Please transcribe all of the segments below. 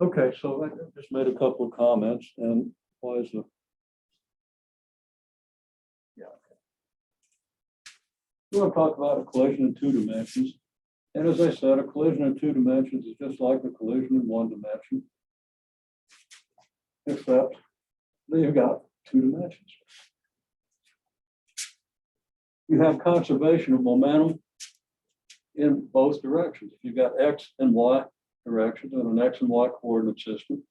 Okay, so I just made a couple of comments and why is the. Yeah. We're going to talk about a collision in 2 dimensions. And as I said, a collision in 2 dimensions is just like a collision in 1 dimension. Except that you've got 2 dimensions. You have conservation of momentum in both directions. If you've got X and Y directions and an X and Y coordinate system,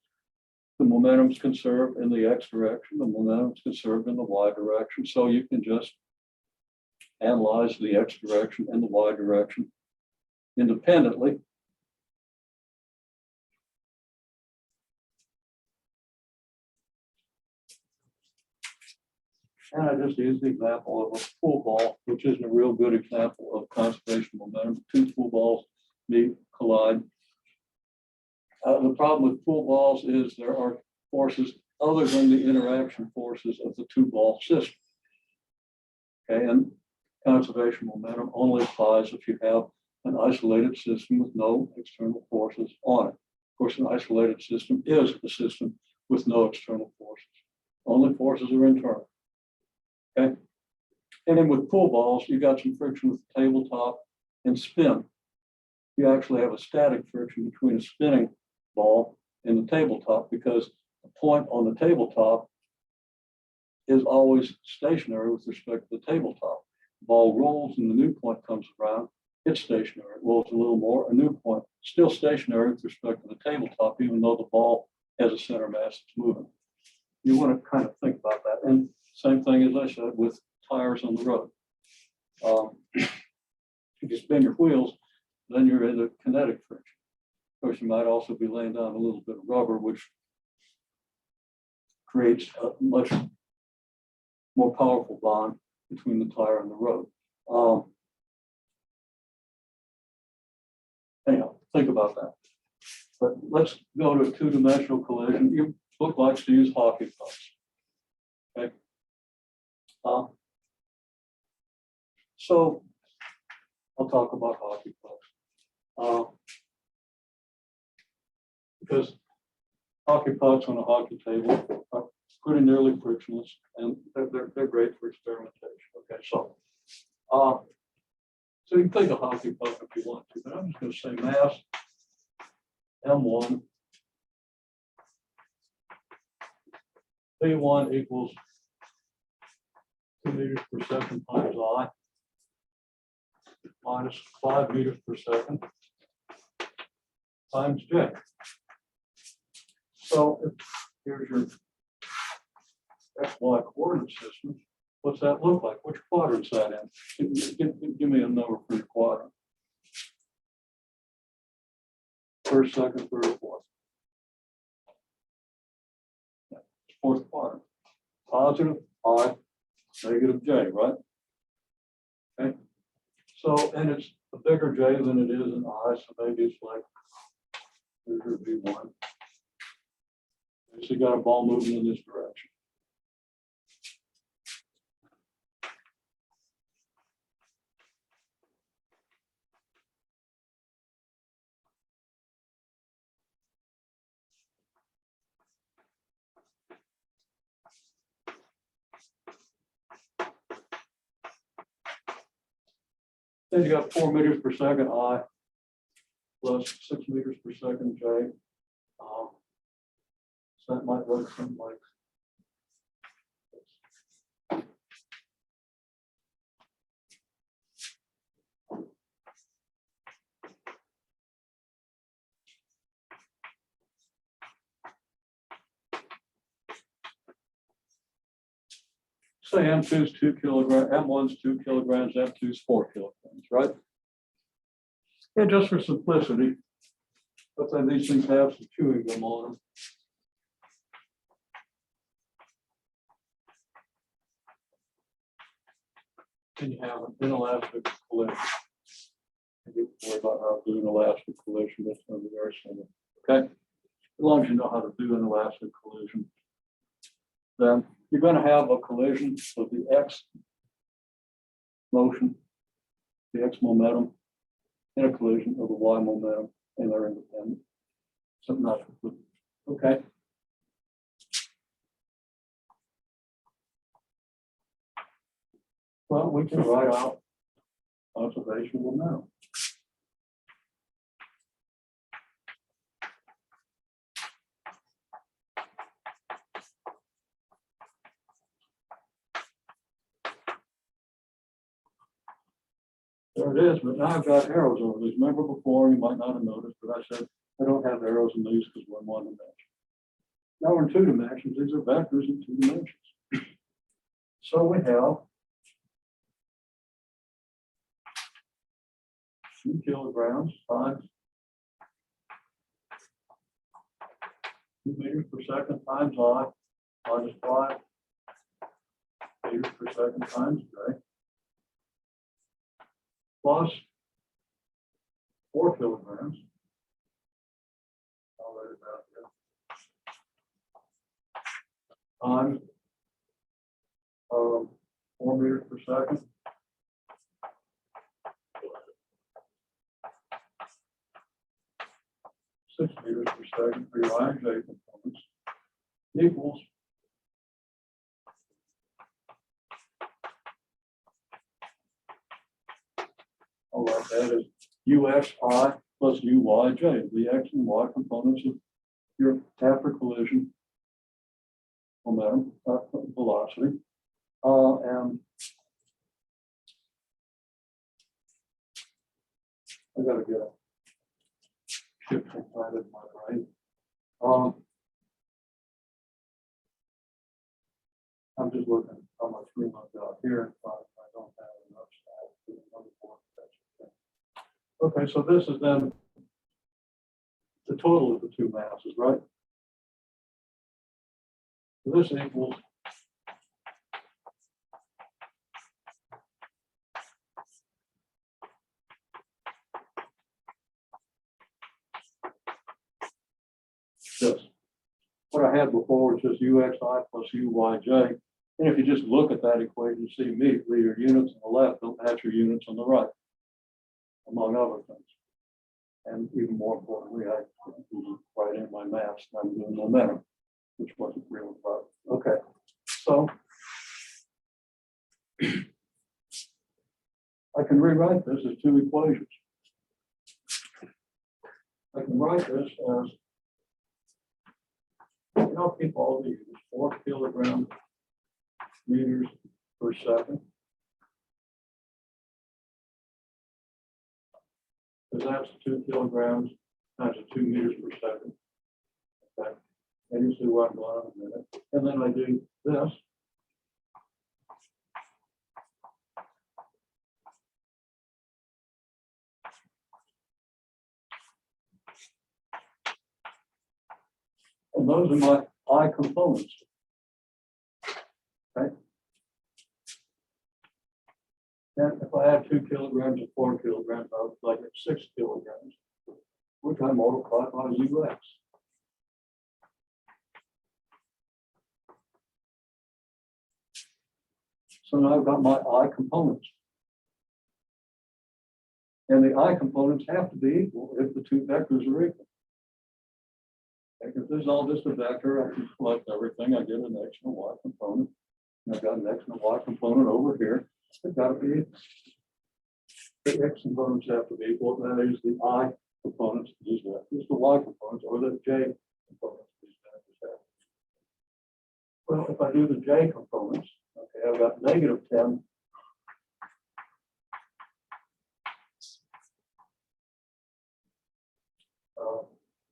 the momentum is conserved in the X direction, the momentum is conserved in the Y direction. So you can just analyze the X direction and the Y direction independently. And I just used the example of a pool ball, which isn't a real good example of conservation of momentum. 2 pool balls meet, collide. The problem with pool balls is there are forces other than the interaction forces of the 2 ball system. Okay, and conservation of momentum only applies if you have an isolated system with no external forces on it. Of course, an isolated system is a system with no external forces. Only forces are internal. Okay, and then with pool balls, you got some friction with the tabletop and spin. You actually have a static friction between a spinning ball and the tabletop because the point on the tabletop is always stationary with respect to the tabletop. The ball rolls and the new point comes around, it's stationary. It rolls a little more, a new point, still stationary with respect to the tabletop, even though the ball has a center mass that's moving. You want to kind of think about that. And same thing as I said with tires on the road. If you spin your wheels, then you're in a kinetic friction. Of course, you might also be laying down a little bit of rubber, which creates a much more powerful bond between the tire and the road. Anyhow, think about that. But let's go to a 2-dimensional collision. Your book likes to use hockey pucks. Okay. So I'll talk about hockey pucks. Because hockey pucks on a hockey table are pretty nearly frictionless and they're great for experimentation. Okay, so so you can take a hockey puck if you want to, but I'm just going to say mass M1 V1 equals 2 meters per second times I minus 5 meters per second times J. So if here's your XY coordinate system, what's that look like? Which quadrant's that in? Give me a number for your quadrant. First, second, third, fourth. Fourth quadrant. Positive I, negative J, right? Okay. So, and it's a bigger J than it is in I, so maybe it's like, here's your V1. So you got a ball moving in this direction. Then you got 4 meters per second I plus 6 meters per second J. So that might look something like this. Say M2 is 2 kilograms, M1 is 2 kilograms, M2 is 4 kilograms, right? And just for simplicity, let's say these things have some chewing gum on them. And you have an inelastic collision. You don't worry about how to do an elastic collision, that's going to be very simple. Okay? As long as you know how to do an elastic collision, then you're going to have a collision of the X motion, the X momentum, and a collision of the Y momentum, and they're independent. Something not complete. Okay. Well, we can write out conservation momentum. There it is, but now I've got arrows over these. Remember before, you might not have noticed, but I said I don't have arrows in these because we're in one dimension. Now we're in 2 dimensions. These are vectors in 2 dimensions. So we have 2 kilograms times 2 meters per second times I minus 5 meters per second times J plus 4 kilograms. I'll write it out here. Times 4 meters per second. Six meters per second for your IJ components equals all right, that is UXI plus UYJ, the X and Y components of your after collision momentum, velocity. And I gotta get a shift implanted in my brain. I'm just looking how much room I've got here. I don't have enough staff to do another board. Okay, so this is then the total of the 2 masses, right? So this equals this. What I had before was just UXI plus UYJ. And if you just look at that equation, you see immediately your units on the left don't match your units on the right, among other things. And even more importantly, I write in my maths and I'm doing momentum, which wasn't real about. Okay, so I can rewrite this as 2 equations. I can write this as, and I'll keep all these, 4 kilogram meters per second. Because that's 2 kilograms times 2 meters per second. Okay. And you see where I'm going in a minute. And then I do this. And those are my I components. Okay. And if I add 2 kilograms and 4 kilograms, I would like it 6 kilograms, which I multiply by UX. So now I've got my I components. And the I components have to be equal if the 2 vectors are equal. If this is all just a vector, I can collect everything. I get an X and a Y component. And I've got an X and a Y component over here. They've got to be equal. The X components have to be equal. That is the I components of these vectors, the Y components, or the J components of these vectors. Well, if I do the J components, okay, I've got negative 10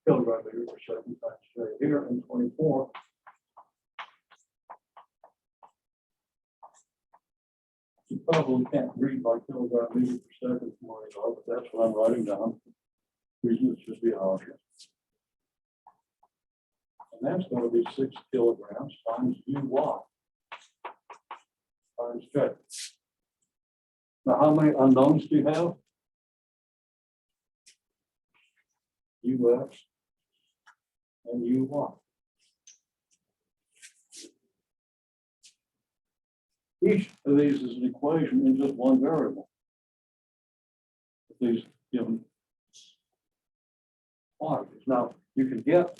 kilogram meter per second times J here, and 24. You probably can't read by kilogram meter per second from where you are, but that's what I'm writing down. Reason it should be obvious. And that's going to be 6 kilograms times UY times J. Now, how many unknowns do you have? UX and UY. Each of these is an equation in just one variable. These given quantities. Now, you can get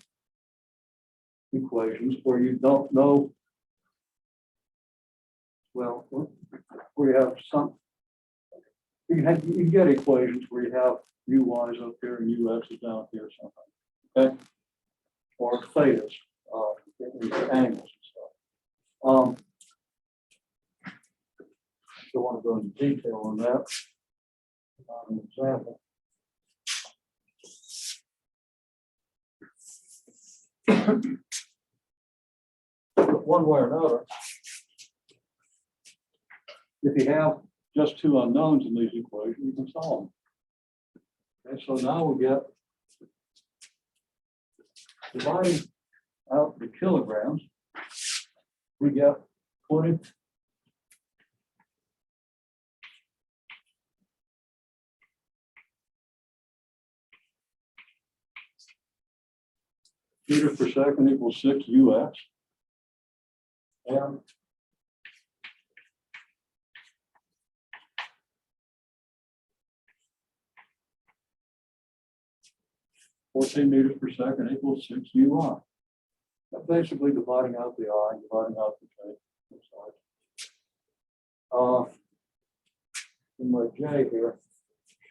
equations where you don't know, well, where you have some, you can get equations where you have u's up here and ux's down here or something, okay? Or thetas, angles and stuff. Don't want to go into detail on that. An example. But one way or another, if you have just two unknowns in these equations, you can solve them. Okay, so now we get dividing out the kilograms, we get 20 meters per second equals 6 UX. And meters per second equals 6 UI. That's basically dividing out the I and dividing out the J. And my J here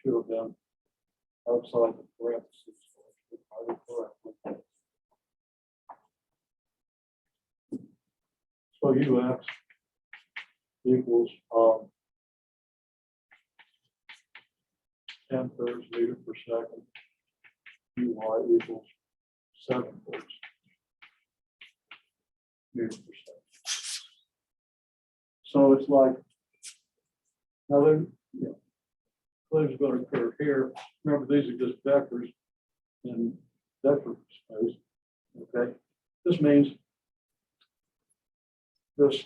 should have been outside the parentheses. So UX equals 10 thirds meter per second. UI equals 7 thirds meter per second. So it's like, now then, collisions going to occur here. Remember, these are just vectors in vector space. Okay, this means this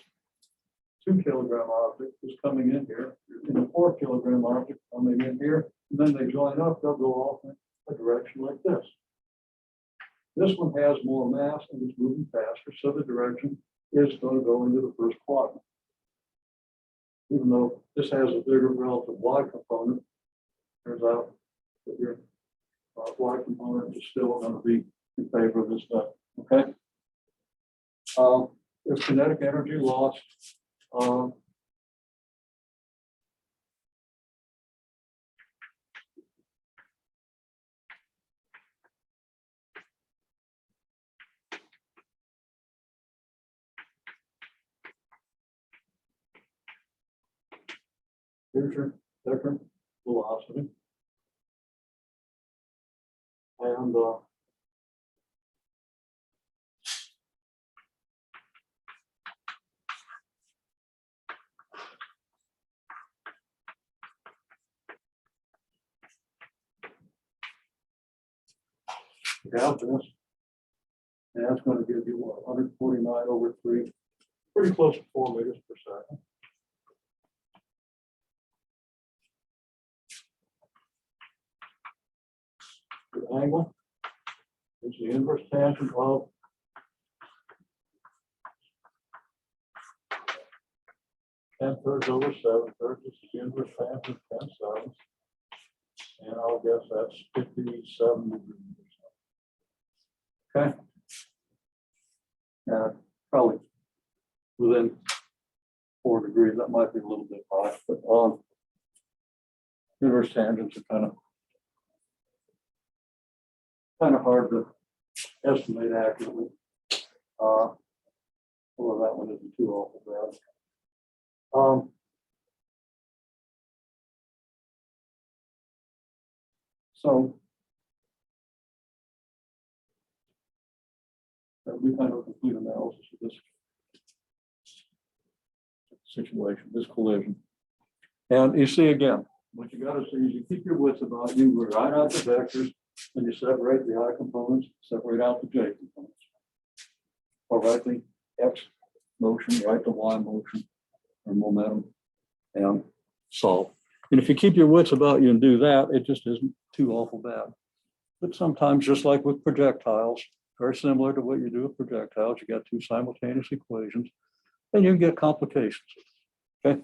2 kilogram object is coming in here, and a 4 kilogram object coming in here, and then they join up, they'll go off in a direction like this. This one has more mass and it's moving faster, so the direction is going to go into the first quadrant. Even though this has a bigger relative y component, turns out that your y component is still going to be in favor of this stuff. Okay. There's kinetic energy loss. Here's your different velocity. And down to this. And that's going to give you what, 149 over 3, pretty close to 4 meters per second. The angle is the inverse tangent of ten thirds over 7 thirds. This is the inverse tangent of 10 sevenths. And I'll guess that's 57 degrees. Okay. Probably within 4 degrees. That might be a little bit high, but inverse tangents are kind of hard to estimate accurately. Although that one isn't too awful bad. So we kind of a complete analysis of this situation, this collision. And you see again, what you got to see is you keep your wits about you, write out the vectors, and you separate the I components, separate out the J components. Or write the X motion, write the Y motion or momentum, and solve. And if you keep your wits about you and do that, it just isn't too awful bad. But sometimes, just like with projectiles, very similar to what you do with projectiles, you got two simultaneous equations, and you can get complications. Okay.